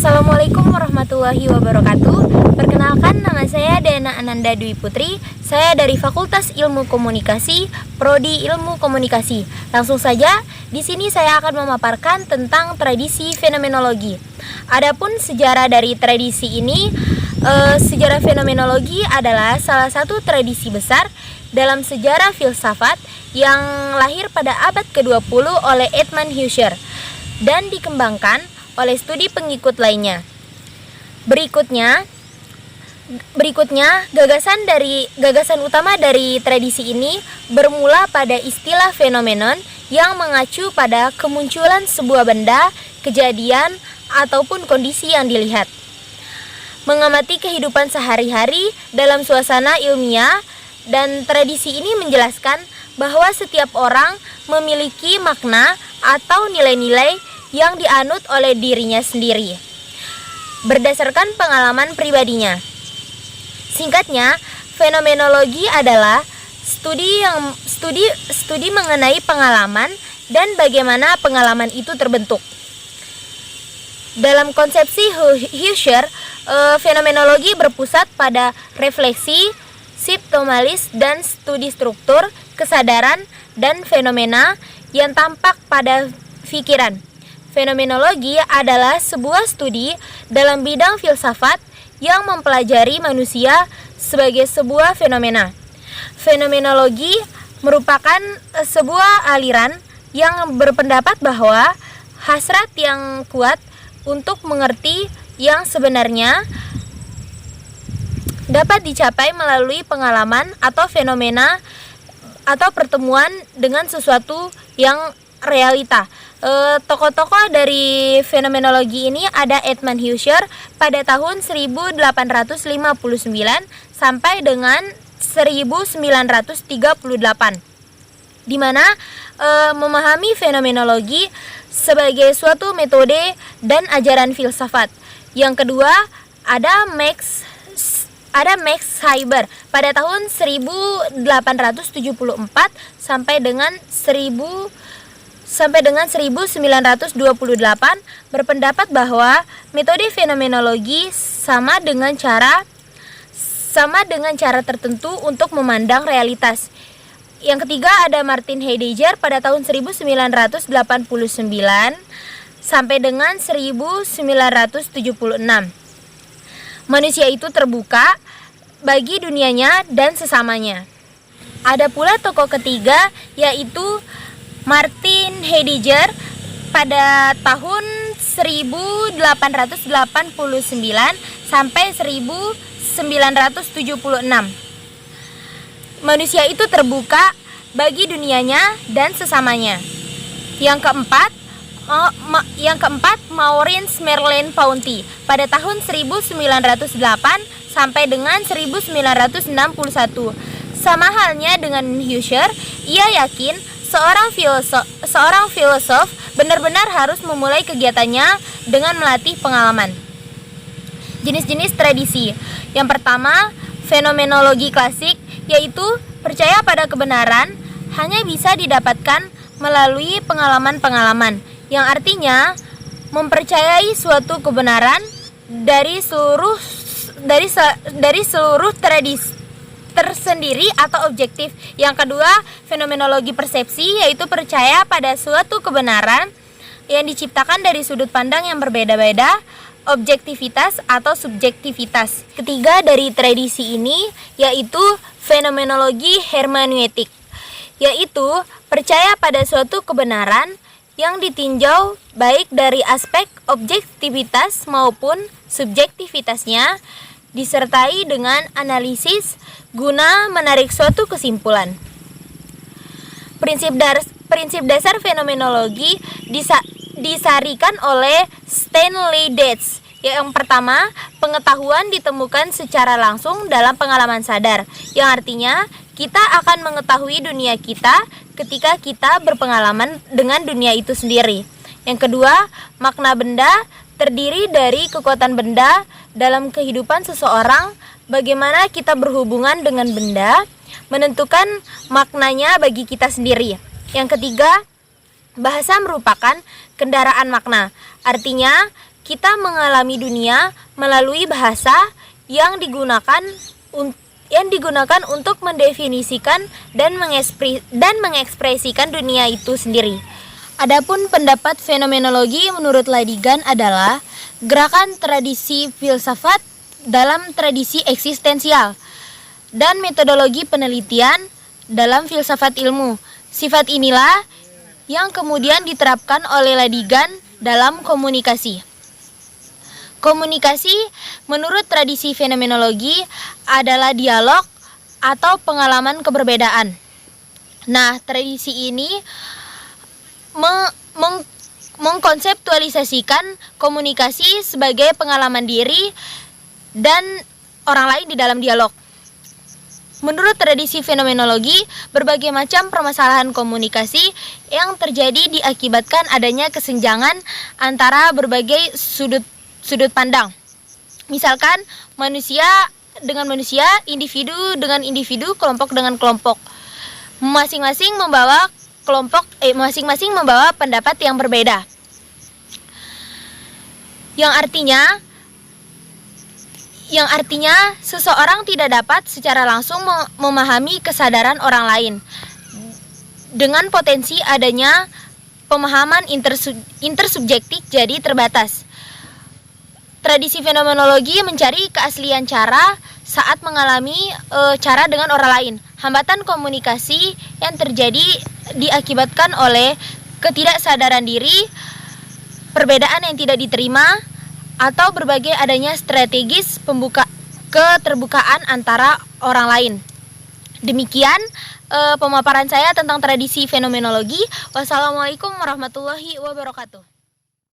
Assalamualaikum warahmatullahi wabarakatuh. Perkenalkan, nama saya Dana Ananda Dwi Putri. Saya dari Fakultas Ilmu Komunikasi, Prodi Ilmu Komunikasi. Langsung saja, di sini saya akan memaparkan tentang tradisi fenomenologi. Adapun sejarah dari tradisi ini, sejarah fenomenologi adalah salah satu tradisi besar dalam sejarah filsafat yang lahir pada abad ke-20 oleh Edmund Husserl dan dikembangkan oleh studi pengikut lainnya. Berikutnya gagasan utama dari tradisi ini bermula pada istilah fenomenon yang mengacu pada kemunculan sebuah benda, kejadian, ataupun kondisi yang dilihat. Mengamati kehidupan sehari-hari dalam suasana ilmiah, dan tradisi ini menjelaskan bahwa setiap orang memiliki makna atau nilai-nilai yang dianut oleh dirinya sendiri berdasarkan pengalaman pribadinya. Singkatnya, fenomenologi adalah studi mengenai pengalaman dan bagaimana pengalaman itu terbentuk. Dalam konsepsi Husserl, fenomenologi berpusat pada refleksi, symptomalis, dan studi struktur, kesadaran, dan fenomena yang tampak pada pikiran. Fenomenologi adalah sebuah studi dalam bidang filsafat yang mempelajari manusia sebagai sebuah fenomena. Fenomenologi merupakan sebuah aliran yang berpendapat bahwa hasrat yang kuat untuk mengerti yang sebenarnya dapat dicapai melalui pengalaman atau fenomena atau pertemuan dengan sesuatu yang realita. Tokoh-tokoh dari fenomenologi ini ada Edmund Husserl pada tahun 1859 sampai dengan 1938, di mana memahami fenomenologi sebagai suatu metode dan ajaran filsafat. Yang kedua ada Max Weber pada tahun 1874 sampai dengan 1928 berpendapat bahwa metode fenomenologi sama dengan cara tertentu untuk memandang realitas. Yang ketiga ada Martin Heidegger pada tahun 1989 sampai dengan 1976. Manusia itu terbuka bagi dunianya dan sesamanya. Ada pula tokoh ketiga, yaitu Martin Heidegger pada tahun 1889 sampai 1976. Manusia itu terbuka bagi dunianya dan sesamanya. Yang keempat Maurice Merleau-Ponty pada tahun 1908 sampai dengan 1961. Sama halnya dengan Husserl, ia yakin seorang filosof benar-benar harus memulai kegiatannya dengan melatih pengalaman. Jenis-jenis tradisi. Yang pertama, fenomenologi klasik, yaitu percaya pada kebenaran hanya bisa didapatkan melalui pengalaman-pengalaman, yang artinya mempercayai suatu kebenaran dari seluruh tradisi tersendiri atau objektif. Yang kedua, fenomenologi persepsi, yaitu percaya pada suatu kebenaran yang diciptakan dari sudut pandang yang berbeda-beda, objektivitas atau subjektivitas. Ketiga dari tradisi ini yaitu fenomenologi hermeneutik, yaitu percaya pada suatu kebenaran yang ditinjau baik dari aspek objektivitas maupun subjektivitasnya, disertai dengan analisis guna menarik suatu kesimpulan. Prinsip dasar fenomenologi disarikan oleh Stanley Dates. Yang pertama, pengetahuan ditemukan secara langsung dalam pengalaman sadar, yang artinya kita akan mengetahui dunia kita ketika kita berpengalaman dengan dunia itu sendiri. Yang kedua, makna benda terdiri dari kekuatan benda dalam kehidupan seseorang. Bagaimana kita berhubungan dengan benda menentukan maknanya bagi kita sendiri. Yang ketiga, bahasa merupakan kendaraan makna. Artinya, kita mengalami dunia melalui bahasa yang digunakan untuk mendefinisikan dan mengekspresikan dunia itu sendiri. Adapun pendapat fenomenologi menurut Ladigan adalah gerakan tradisi filsafat dalam tradisi eksistensial dan metodologi penelitian dalam filsafat ilmu. Sifat inilah yang kemudian diterapkan oleh Ladigan dalam komunikasi. Komunikasi menurut tradisi fenomenologi adalah dialog atau pengalaman keberbedaan. Nah, tradisi ini mengkonseptualisasikan komunikasi sebagai pengalaman diri dan orang lain di dalam dialog. Menurut tradisi fenomenologi, berbagai macam permasalahan komunikasi yang terjadi diakibatkan adanya kesenjangan antara berbagai sudut pandang. Misalkan manusia dengan manusia, individu dengan individu, kelompok dengan kelompok. Masing-masing membawa pendapat yang berbeda. Yang artinya seseorang tidak dapat secara langsung memahami kesadaran orang lain. Dengan potensi adanya pemahaman intersubjektif jadi terbatas. Tradisi fenomenologi mencari keaslian cara saat mengalami cara dengan orang lain. Hambatan komunikasi yang terjadi diakibatkan oleh ketidaksadaran diri, perbedaan yang tidak diterima, atau berbagai adanya strategis keterbukaan antara orang lain. Demikian pemaparan saya tentang tradisi fenomenologi. Wassalamualaikum warahmatullahi wabarakatuh.